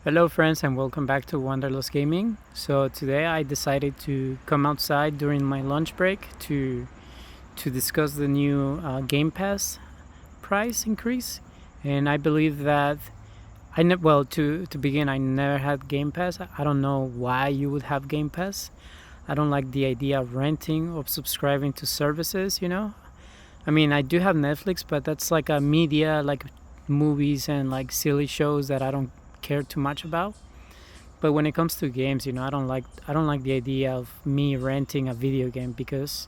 Hello friends and welcome back to Wanderlust Gaming. So today I decided to come outside during my lunch break to discuss the new Game Pass price increase. And I believe that to begin, I never had Game Pass. I don't know why you would have Game Pass. I don't like the idea of renting or subscribing to services. I mean, I do have Netflix, but that's like a media, like movies and like silly shows that I don't care too much about. But when it comes to games, I don't like the idea of me renting a video game because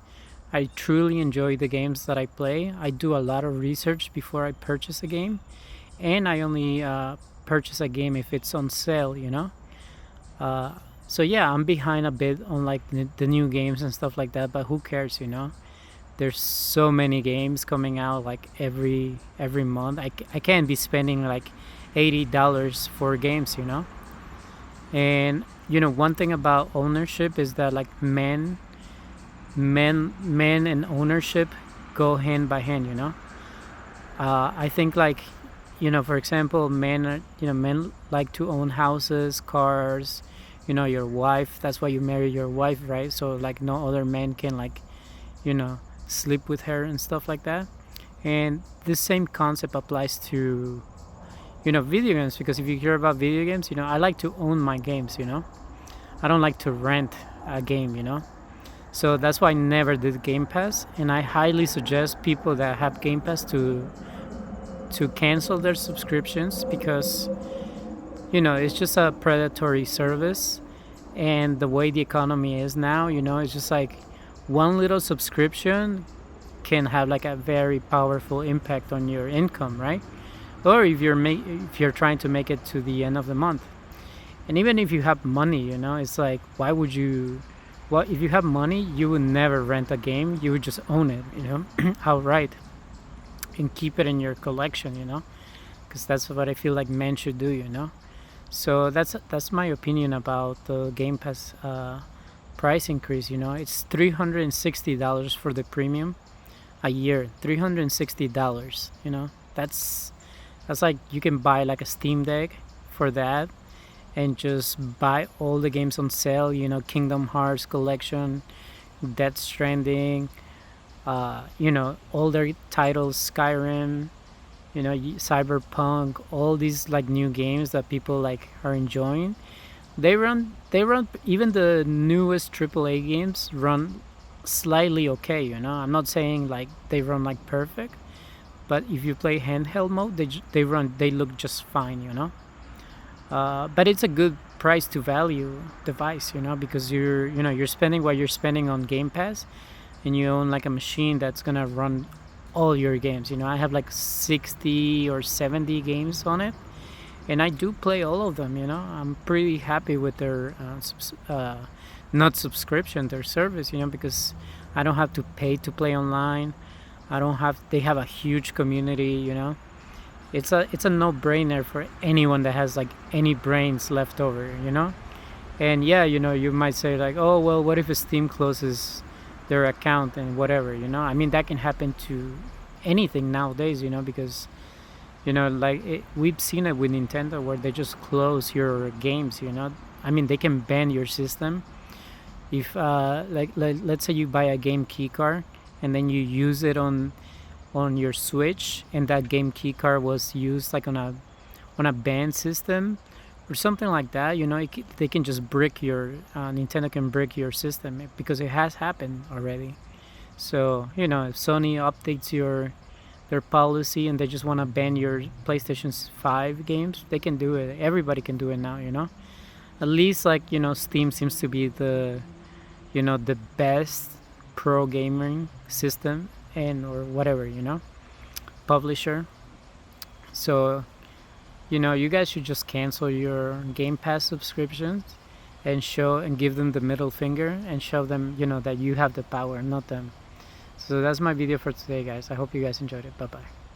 I truly enjoy the games that I play. I do a lot of research before I purchase a game, and I only purchase a game if it's on sale. Uh, so yeah, I'm behind a bit on like the new games and stuff like that. But who cares? There's so many games coming out like every month. I can't be spending like $80 for games. And one thing about ownership is that like men and ownership go hand by hand. I think like for example, men like to own houses, cars. Your wife. That's why you marry your wife, right? So like no other man can like you know sleep with her and stuff like that. And the same concept applies to video games, because if you hear about video games, I like to own my games. I don't like to rent a game. So that's why I never did Game Pass, and I highly suggest people that have Game Pass to cancel their subscriptions, because it's just a predatory service. And the way the economy is now, it's just like one little subscription can have like a very powerful impact on your income, right? Or if you're trying to make it to the end of the month. And even if you have money, it's like, why would you? Well, if you have money, you would never rent a game. You would just own it, outright, and keep it in your collection, because that's what I feel like men should do. So that's my opinion about the Game Pass price increase. It's $360 for the premium a year. $360. That's like you can buy like a Steam Deck for that, and just buy all the games on sale. Kingdom Hearts collection, Death Stranding, all their titles, Skyrim, Cyberpunk, all these like new games that people like are enjoying. They run even the newest AAA games run slightly okay. I'm not saying like they run like perfect, but if you play handheld mode, they look just fine. But it's a good price to value device, because you're spending what you're spending on Game Pass, and you own like a machine that's gonna run all your games. I have like 60 or 70 games on it, and I do play all of them. I'm pretty happy with their not subscription, their service. Because I don't have to pay to play online. I don't have. They have a huge community. It's a no-brainer for anyone that has like any brains left over. And yeah, you might say like, oh well, what if Steam closes their account and whatever. I mean, that can happen to anything nowadays. Because we've seen it with Nintendo, where they just close your games. I mean, they can ban your system if let's say you buy a game key card, and then you use it on your Switch, and that game key card was used like on a banned system or something like that. They can just brick your Nintendo can brick your system, because it has happened already. So if Sony updates their policy and they just want to ban your PlayStation 5 games, they can do it. Everybody can do it now. At least like Steam seems to be the best pro gaming system, and or whatever, publisher. So you guys should just cancel your Game Pass subscriptions, and give them the middle finger, and show them that you have the power, not them. So that's my video for today, guys. I hope you guys enjoyed it. Bye bye.